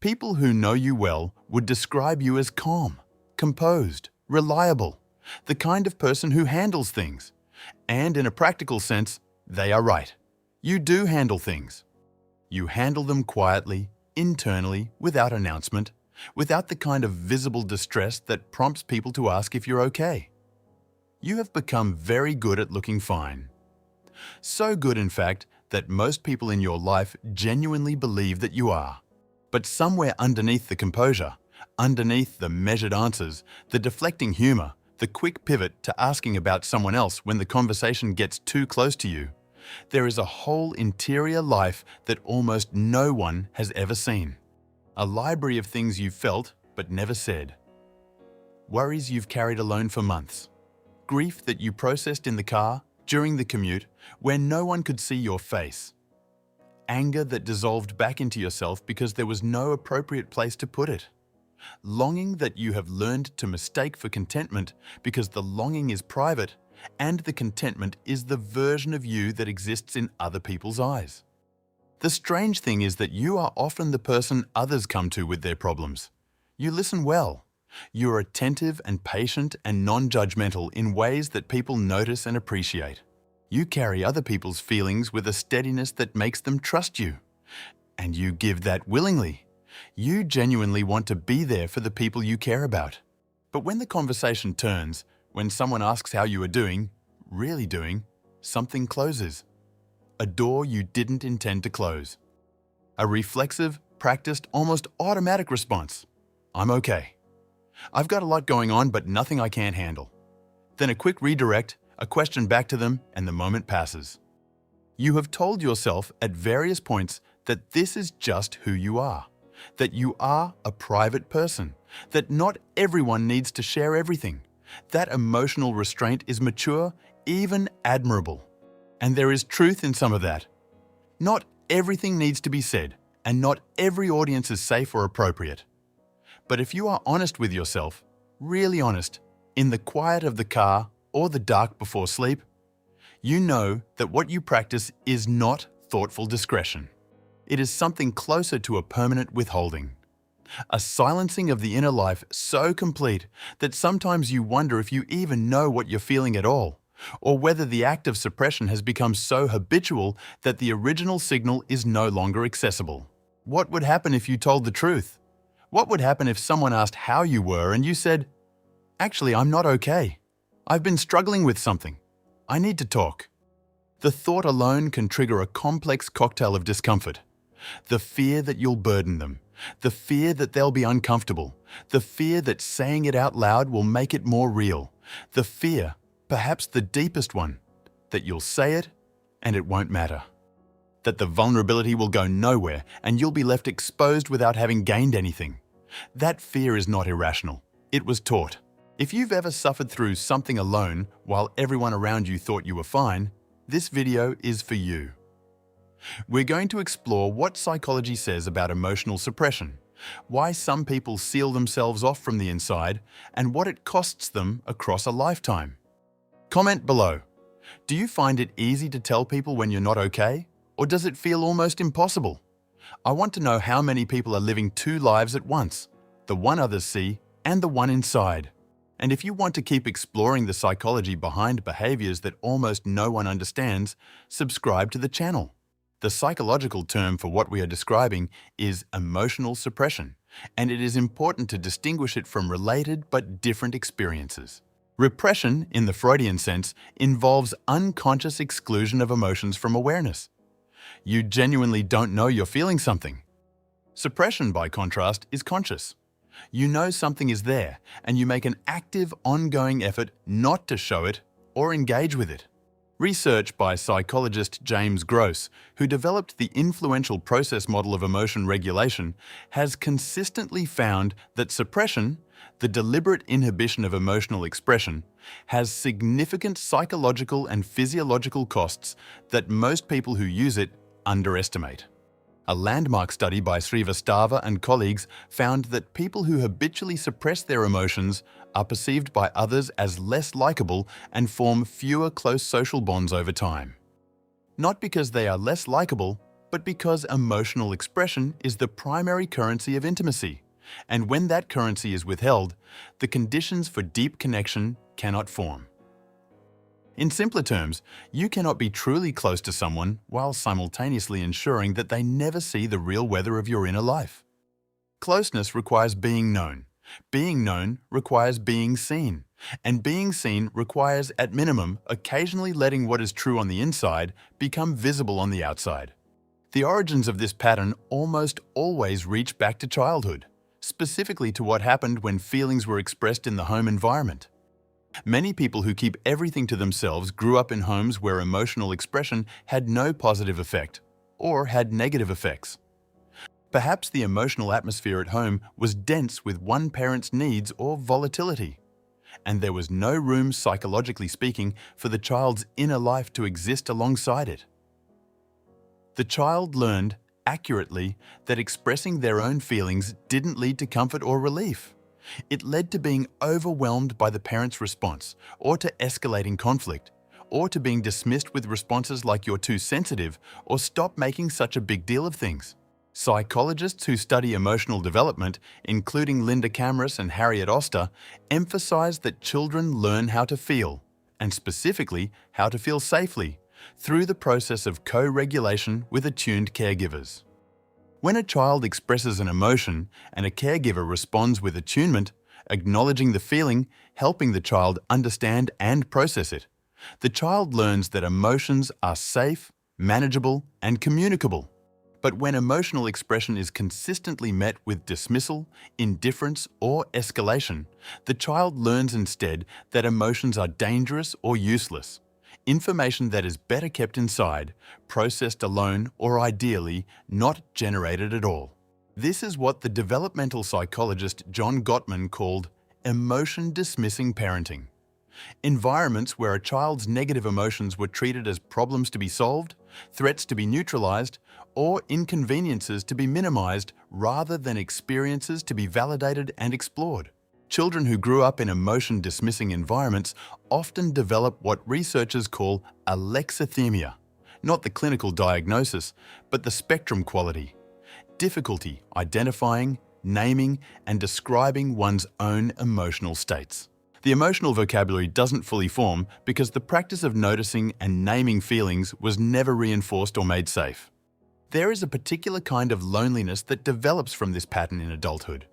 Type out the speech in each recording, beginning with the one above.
People who know you well would describe you as calm, composed, reliable, the kind of person who handles things. And in a practical sense, they are right. You do handle things. You handle them quietly, internally, without announcement, without the kind of visible distress that prompts people to ask if you're okay. You have become very good at looking fine. So good, in fact, that most people in your life genuinely believe that you are. But somewhere underneath the composure, underneath the measured answers, the deflecting humor, the quick pivot to asking about someone else when the conversation gets too close to you, there is a whole interior life that almost no one has ever seen. A library of things you've felt but never said. Worries you've carried alone for months. Grief that you processed in the car, during the commute, where no one could see your face. Anger that dissolved back into yourself because there was no appropriate place to put it. Longing that you have learned to mistake for contentment because the longing is private and the contentment is the version of you that exists in other people's eyes. The strange thing is that you are often the person others come to with their problems. You listen well. You are attentive and patient and non-judgmental in ways that people notice and appreciate. You carry other people's feelings with a steadiness that makes them trust you. And you give that willingly. You genuinely want to be there for the people you care about. But when the conversation turns, when someone asks how you are doing, really doing, something closes. A door you didn't intend to close. A reflexive, practiced, almost automatic response. I'm okay. I've got a lot going on, but nothing I can't handle. Then a quick redirect, a question back to them, and the moment passes. You have told yourself at various points that this is just who you are, that you are a private person, that not everyone needs to share everything. That emotional restraint is mature, even admirable. And there is truth in some of that. Not everything needs to be said, and not every audience is safe or appropriate. But if you are honest with yourself, really honest, in the quiet of the car or the dark before sleep, you know that what you practice is not thoughtful discretion. It is something closer to a permanent withholding. A silencing of the inner life so complete that sometimes you wonder if you even know what you're feeling at all, or whether the act of suppression has become so habitual that the original signal is no longer accessible. What would happen if you told the truth? What would happen if someone asked how you were and you said, "Actually, I'm not okay. I've been struggling with something. I need to talk." The thought alone can trigger a complex cocktail of discomfort. The fear that you'll burden them, the fear that they'll be uncomfortable, the fear that saying it out loud will make it more real, the fear, perhaps the deepest one, that you'll say it and it won't matter. That the vulnerability will go nowhere and you'll be left exposed without having gained anything. That fear is not irrational. It was taught. If you've ever suffered through something alone while everyone around you thought you were fine, this video is for you. We're going to explore what psychology says about emotional suppression, why some people seal themselves off from the inside, and what it costs them across a lifetime. Comment below. Do you find it easy to tell people when you're not okay? Or does it feel almost impossible? I want to know how many people are living two lives at once, the one others see and the one inside. And if you want to keep exploring the psychology behind behaviors that almost no one understands, subscribe to the channel. The psychological term for what we are describing is emotional suppression, and it is important to distinguish it from related but different experiences. Repression, in the Freudian sense, involves unconscious exclusion of emotions from awareness. You genuinely don't know you're feeling something. Suppression, by contrast, is conscious. You know something is there, and you make an active, ongoing effort not to show it or engage with it. Research by psychologist James Gross, who developed the influential process model of emotion regulation, has consistently found that suppression, the deliberate inhibition of emotional expression, has significant psychological and physiological costs that most people who use it underestimate. A landmark study by Srivastava and colleagues found that people who habitually suppress their emotions are perceived by others as less likable and form fewer close social bonds over time. Not because they are less likable, but because emotional expression is the primary currency of intimacy. And when that currency is withheld, the conditions for deep connection cannot form. In simpler terms, you cannot be truly close to someone while simultaneously ensuring that they never see the real weather of your inner life. Closeness requires being known. Being known requires being seen. And being seen requires, at minimum, occasionally letting what is true on the inside become visible on the outside. The origins of this pattern almost always reach back to childhood, specifically to what happened when feelings were expressed in the home environment. Many people who keep everything to themselves grew up in homes where emotional expression had no positive effect, or had negative effects. Perhaps the emotional atmosphere at home was dense with one parent's needs or volatility, and there was no room, psychologically speaking, for the child's inner life to exist alongside it. The child learned, accurately, that expressing their own feelings didn't lead to comfort or relief. It led to being overwhelmed by the parent's response, or to escalating conflict, or to being dismissed with responses like "you're too sensitive" or "stop making such a big deal of things." Psychologists who study emotional development, including Linda Camrus and Harriet Oster, emphasize that children learn how to feel, and specifically how to feel safely, through the process of co-regulation with attuned caregivers. When a child expresses an emotion and a caregiver responds with attunement, acknowledging the feeling, helping the child understand and process it, the child learns that emotions are safe, manageable, and communicable. But when emotional expression is consistently met with dismissal, indifference, or escalation, the child learns instead that emotions are dangerous or useless, information that is better kept inside, processed alone, or ideally, not generated at all. This is what the developmental psychologist John Gottman called emotion-dismissing parenting. Environments where a child's negative emotions were treated as problems to be solved, threats to be neutralized, or inconveniences to be minimized rather than experiences to be validated and explored. Children who grew up in emotion-dismissing environments often develop what researchers call alexithymia, not the clinical diagnosis, but the spectrum quality, difficulty identifying, naming, and describing one's own emotional states. The emotional vocabulary doesn't fully form because the practice of noticing and naming feelings was never reinforced or made safe. There is a particular kind of loneliness that develops from this pattern in adulthood.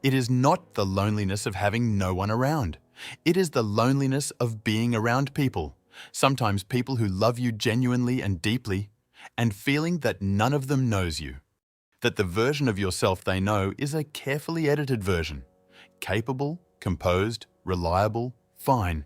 It is not the loneliness of having no one around. It is the loneliness of being around people, sometimes people who love you genuinely and deeply, and feeling that none of them knows you. That the version of yourself they know is a carefully edited version, capable, composed, reliable, fine.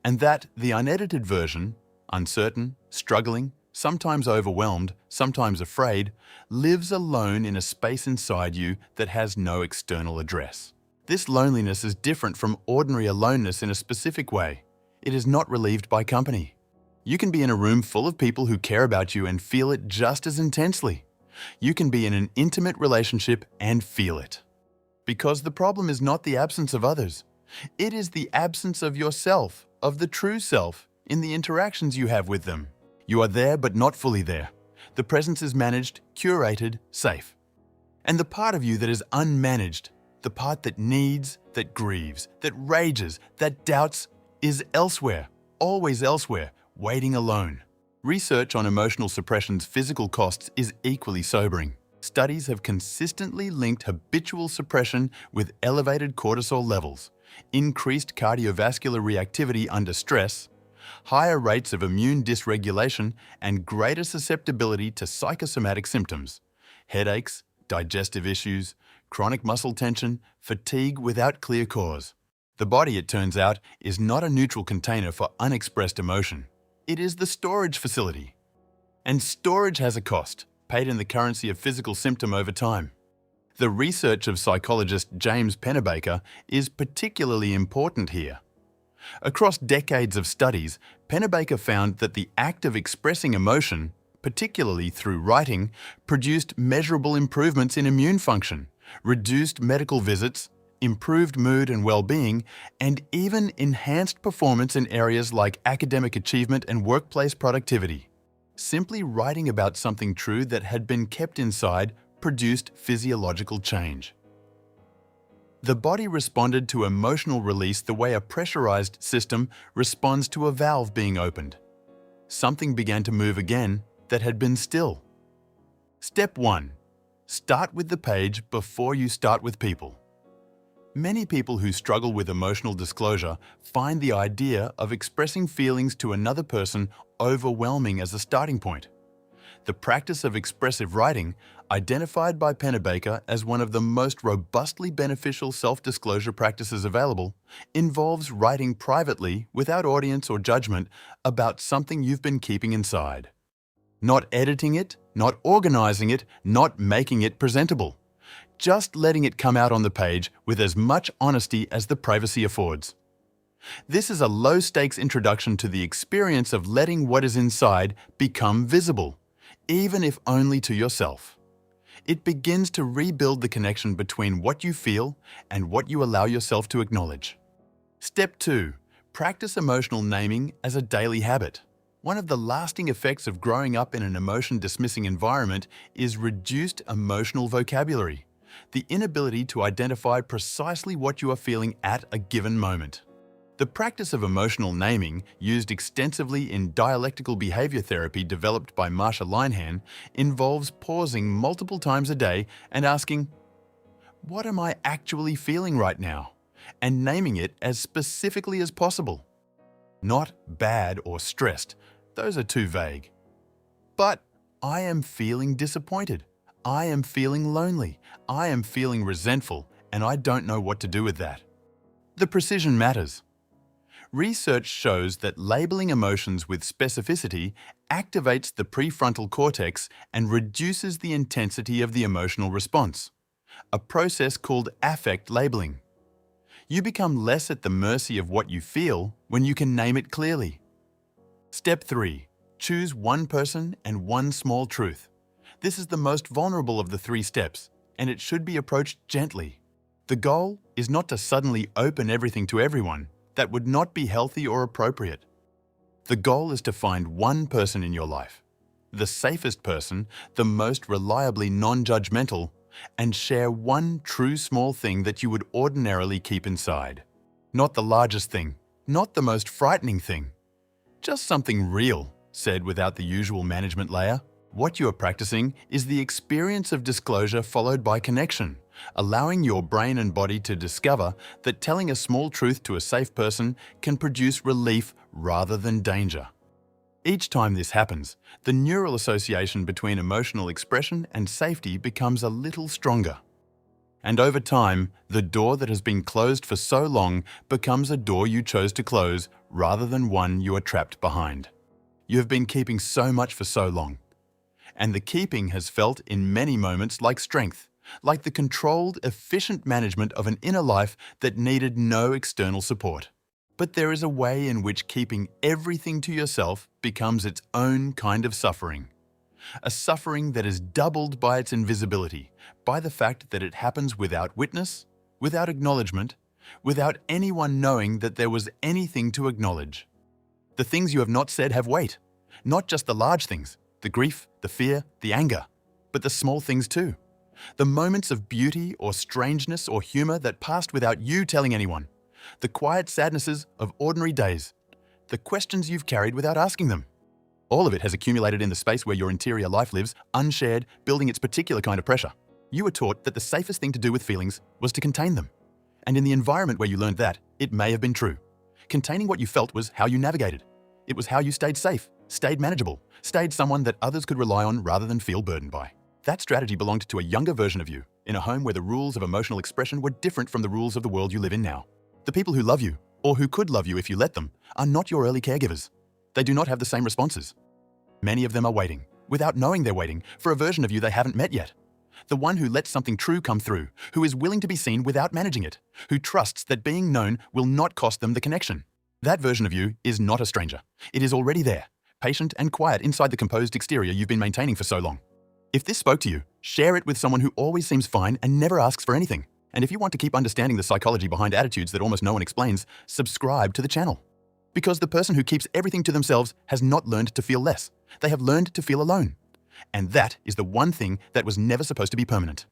And that the unedited version, uncertain, struggling, sometimes overwhelmed, sometimes afraid, lives alone in a space inside you that has no external address. This loneliness is different from ordinary aloneness in a specific way. It is not relieved by company. You can be in a room full of people who care about you and feel it just as intensely. You can be in an intimate relationship and feel it. Because the problem is not the absence of others. It is the absence of yourself, of the true self, in the interactions you have with them. You are there but not fully there. The presence is managed, curated, safe. And the part of you that is unmanaged, the part that needs, that grieves, that rages, that doubts, is elsewhere, always elsewhere, waiting alone. Research on emotional suppression's physical costs is equally sobering. Studies have consistently linked habitual suppression with elevated cortisol levels, increased cardiovascular reactivity under stress, higher rates of immune dysregulation, and greater susceptibility to psychosomatic symptoms, headaches, digestive issues, chronic muscle tension, fatigue without clear cause. The body, it turns out, is not a neutral container for unexpressed emotion. It is the storage facility. And storage has a cost, paid in the currency of physical symptom over time. The research of psychologist James Pennebaker is particularly important here. Across decades of studies, Pennebaker found that the act of expressing emotion, particularly through writing, produced measurable improvements in immune function, reduced medical visits, improved mood and well-being, and even enhanced performance in areas like academic achievement and workplace productivity. Simply writing about something true that had been kept inside produced physiological change. The body responded to emotional release the way a pressurized system responds to a valve being opened. Something began to move again that had been still. Step 1. Start with the page before you start with people. Many people who struggle with emotional disclosure find the idea of expressing feelings to another person overwhelming as a starting point. The practice of expressive writing, identified by Pennebaker as one of the most robustly beneficial self-disclosure practices available, involves writing privately, without audience or judgment, about something you've been keeping inside. Not editing it, not organizing it, not making it presentable. Just letting it come out on the page with as much honesty as the privacy affords. This is a low-stakes introduction to the experience of letting what is inside become visible, even if only to yourself. It begins to rebuild the connection between what you feel and what you allow yourself to acknowledge. Step 2. Practice emotional naming as a daily habit. One of the lasting effects of growing up in an emotion-dismissing environment is reduced emotional vocabulary, the inability to identify precisely what you are feeling at a given moment. The practice of emotional naming, used extensively in dialectical behavior therapy developed by Marsha Linehan, involves pausing multiple times a day and asking, "What am I actually feeling right now?" and naming it as specifically as possible. Not bad or stressed, those are too vague. But I am feeling disappointed, I am feeling lonely, I am feeling resentful, and I don't know what to do with that. The precision matters. Research shows that labeling emotions with specificity activates the prefrontal cortex and reduces the intensity of the emotional response, a process called affect labeling. You become less at the mercy of what you feel when you can name it clearly. Step 3. Choose one person and one small truth. This is the most vulnerable of the 3 steps, and it should be approached gently. The goal is not to suddenly open everything to everyone. That would not be healthy or appropriate. The goal is to find one person in your life, the safest person, the most reliably non-judgmental, and share one true small thing that you would ordinarily keep inside. Not the largest thing, not the most frightening thing. Just something real, said without the usual management layer. What you are practicing is the experience of disclosure followed by connection, allowing your brain and body to discover that telling a small truth to a safe person can produce relief rather than danger. Each time this happens, the neural association between emotional expression and safety becomes a little stronger. And over time, the door that has been closed for so long becomes a door you chose to close rather than one you are trapped behind. You have been keeping so much for so long. And the keeping has felt in many moments like strength, like the controlled, efficient management of an inner life that needed no external support. But there is a way in which keeping everything to yourself becomes its own kind of suffering. A suffering that is doubled by its invisibility, by the fact that it happens without witness, without acknowledgement, without anyone knowing that there was anything to acknowledge. The things you have not said have weight, not just the large things, the grief, the fear, the anger, but the small things too. The moments of beauty or strangeness or humor that passed without you telling anyone. The quiet sadnesses of ordinary days. The questions you've carried without asking them. All of it has accumulated in the space where your interior life lives, unshared, building its particular kind of pressure. You were taught that the safest thing to do with feelings was to contain them. And in the environment where you learned that, it may have been true. Containing what you felt was how you navigated. It was how you stayed safe, stayed manageable, stayed someone that others could rely on rather than feel burdened by. That strategy belonged to a younger version of you, in a home where the rules of emotional expression were different from the rules of the world you live in now. The people who love you, or who could love you if you let them, are not your early caregivers. They do not have the same responses. Many of them are waiting, without knowing they're waiting, for a version of you they haven't met yet. The one who lets something true come through, who is willing to be seen without managing it, who trusts that being known will not cost them the connection. That version of you is not a stranger. It is already there, patient and quiet inside the composed exterior you've been maintaining for so long. If this spoke to you, share it with someone who always seems fine and never asks for anything. And if you want to keep understanding the psychology behind attitudes that almost no one explains, subscribe to the channel. Because the person who keeps everything to themselves has not learned to feel less. They have learned to feel alone. And that is the one thing that was never supposed to be permanent.